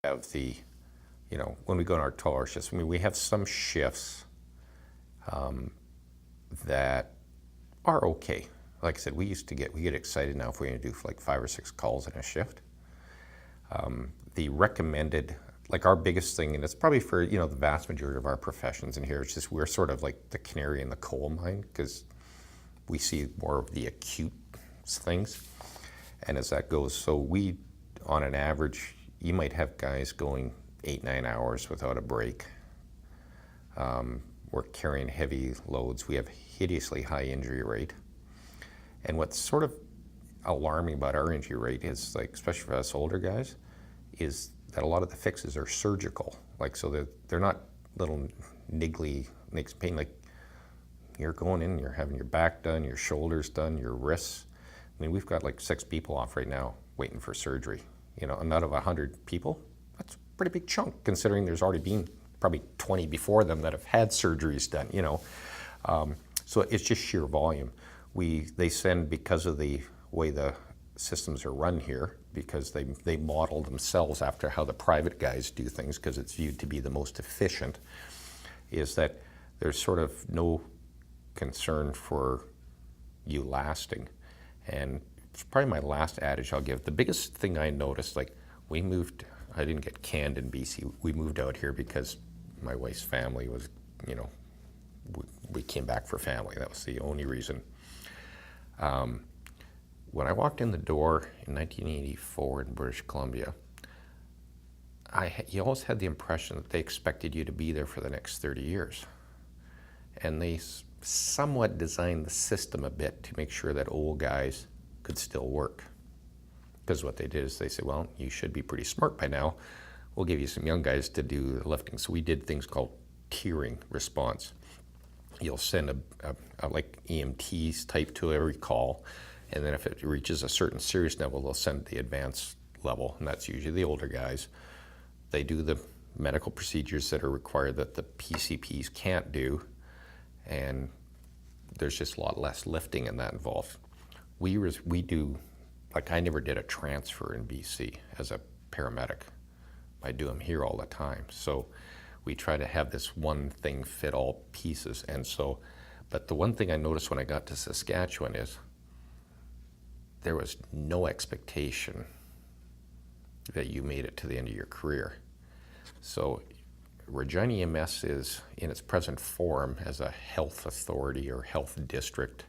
have the, when we go on our 12-hour shifts, I mean, we have some shifts that are okay. Like I said, we get excited now if we're going to do like 5 or 6 calls in a shift. The recommended, like our biggest thing, and it's probably for, the vast majority of our professions in here, it's just we're sort of like the canary in the coal mine because we see more of the acute things. And as that goes, so we, on an average, you might have guys going 8-9 hours without a break. We're carrying heavy loads. We have hideously high injury rate. And what's sort of alarming about our injury rate is, like, especially for us older guys, is that a lot of the fixes are surgical. Like, so they're not little niggly pain. Like, you're going in, you're having your back done, your shoulders done, your wrists. I mean, we've got like 6 people off right now waiting for surgery. And out of 100 people, that's a pretty big chunk, considering there's already been probably 20 before them that have had surgeries done, So it's just sheer volume. They send, because of the way the systems are run here, because they model themselves after how the private guys do things, because it's viewed to be the most efficient, is that there's sort of no concern for you lasting. And it's probably my last adage I'll give. The biggest thing I noticed, like, I didn't get canned in BC. We moved out here because my wife's family was, we came back for family. That was the only reason. When I walked in the door in 1984 in British Columbia, you always had the impression that they expected you to be there for the next 30 years. And they somewhat designed the system a bit to make sure that old guys could still work. Because what they did is they said, well, you should be pretty smart by now. We'll give you some young guys to do the lifting. So we did things called tiering response. You'll send a like EMTs type to every call, and then if it reaches a certain serious level, they'll send the advanced level, and that's usually the older guys. They do the medical procedures that are required that the PCPs can't do, and there's just a lot less lifting in that involved. We do, like, I never did a transfer in BC as a paramedic. I do them here all the time. So we try to have this one thing fit all pieces. And so, but the one thing I noticed when I got to Saskatchewan is there was no expectation that you made it to the end of your career. So Regina EMS is, in its present form as a health authority or health district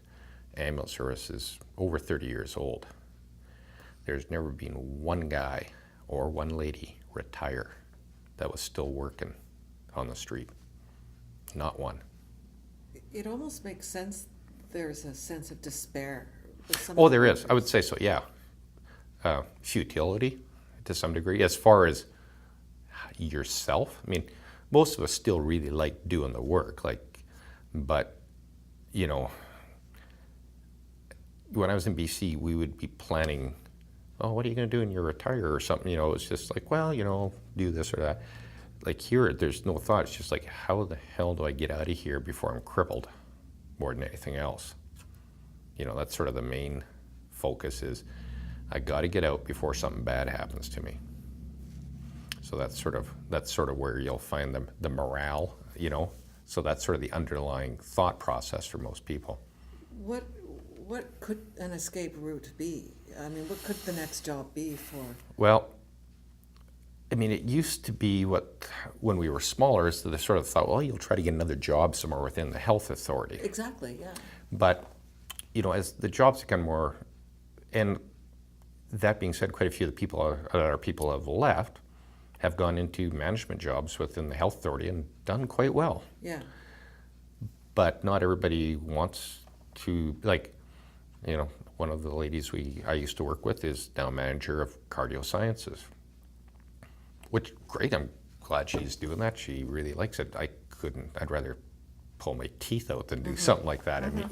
ambulance service, is over 30 years old. There's never been one guy or one lady retire that was still working on the street. Not one. It almost makes sense. There's a sense of despair. Oh, there is. I would say so, yeah. Futility to some degree. As far as yourself, I mean, most of us still really like doing the work, but, when I was in BC, we would be planning, oh, what are you going to do when you retire or something? It's just like, well, do this or that. Like here, there's no thought. It's just like, how the hell do I get out of here before I'm crippled more than anything else? That's sort of the main focus is, I got to get out before something bad happens to me. So that's sort of where you'll find the morale, So that's sort of the underlying thought process for most people. What could an escape route be? I mean, what could the next job be for? Well, I mean, it used to be when we were smaller, is that they sort of thought, well, you'll try to get another job somewhere within the health authority. Exactly, yeah. But, as the jobs become more, and that being said, quite a few of the people that our people have left have gone into management jobs within the health authority and done quite well. Yeah. But not everybody wants to, one of the ladies I used to work with is now manager of cardio sciences. Which, great, I'm glad she's doing that. She really likes it. I'd rather pull my teeth out than do something like that. I mean,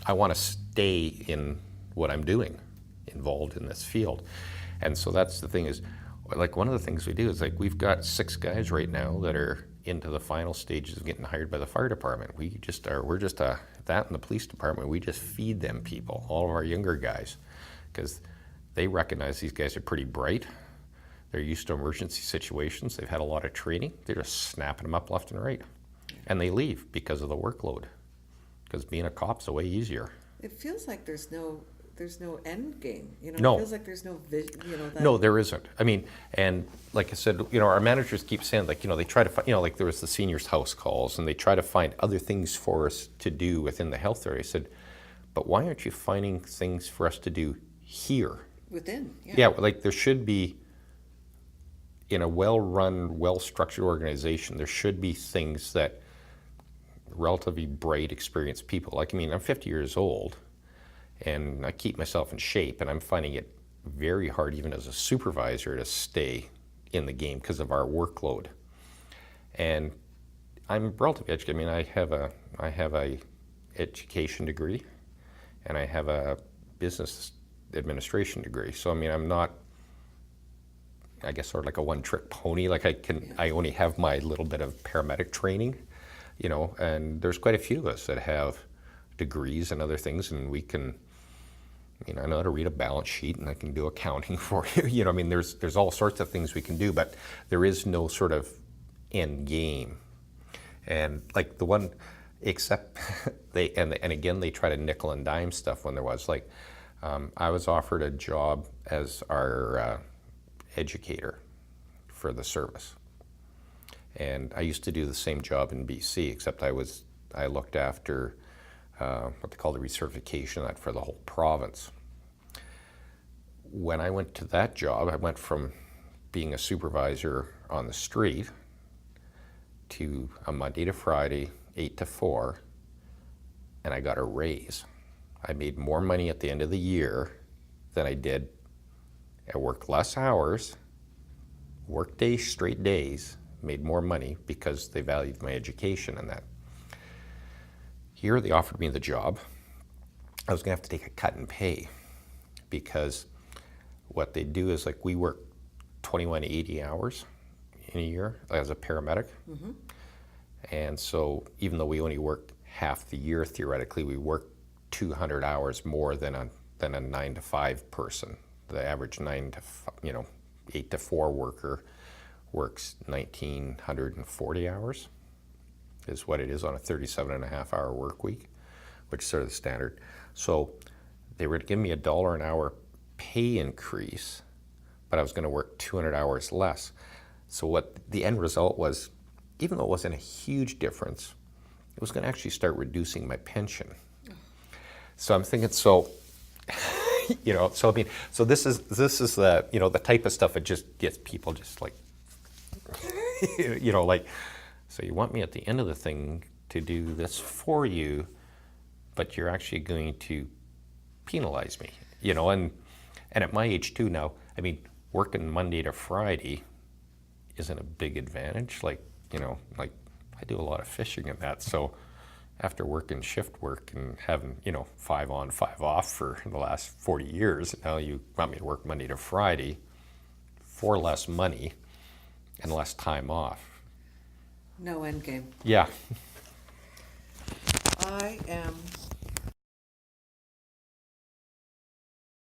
I want to stay in what I'm doing, involved in this field. And so that's the thing is, like, one of the things we do is, like, we've got 6 guys right now that are into the final stages of getting hired by the fire department. We're just that in the police department, we just feed them people, all of our younger guys, because they recognize these guys are pretty bright. They're used to emergency situations. They've had a lot of training. They're just snapping them up left and right. And they leave because of the workload. Because being a cop's way easier. It feels like there's no end game. No. It feels like there's no vision. No, there isn't. I mean, and like I said, our managers keep saying, like, they try to find, like there was the seniors' house calls, and they try to find other things for us to do within the health area. I said, but why aren't you finding things for us to do here? Within, yeah. Yeah, like there should be, in a well-run, well-structured organization, there should be things that relatively bright, experienced people, like, I'm 50 years old, and I keep myself in shape, and I'm finding it very hard, even as a supervisor, to stay in the game because of our workload. And I'm relatively educated. I have a education degree, and I have a business administration degree. So I'm not, I guess, sort of like a one-trick pony. Like I only have my little bit of paramedic training, and there's quite a few of us that have degrees and other things, and we can, I know how to read a balance sheet, and I can do accounting for you. There's all sorts of things we can do, but there is no sort of end game. And like the one, except and again, they try to nickel and dime stuff when there was, like, I was offered a job as our educator for the service. And I used to do the same job in BC, except I looked after what they call the recertification for the whole province. When I went to that job, I went from being a supervisor on the street to a Monday to Friday, 8 to 4, and I got a raise. I made more money at the end of the year than I did. I worked less hours, worked days, straight days, made more money because they valued my education and that. Here they offered me the job. I was gonna have to take a cut in pay because what they do is, like, we work 21 to 80 hours in a year as a paramedic. Mm-hmm. And so even though we only work half the year, theoretically, we work 200 hours more than a 9 to 5 person. The average 8 to 4 worker works 1,940 hours is what it is on a 37.5-hour work week, which is sort of the standard. So they were to give me $1 an hour pay increase, but I was going to work 200 hours less. So what the end result was, even though it wasn't a huge difference, it was going to actually start reducing my pension. So I'm thinking, so this is the, the type of stuff that just gets people just like, like, so you want me at the end of the thing to do this for you, but you're actually going to penalize me, and at my age too now, working Monday to Friday isn't a big advantage. Like I do a lot of fishing and that, so after working shift work and having, 5 on, 5 off for the last 40 years, now you want me to work Monday to Friday for less money and less time off. No end game. Yeah. I am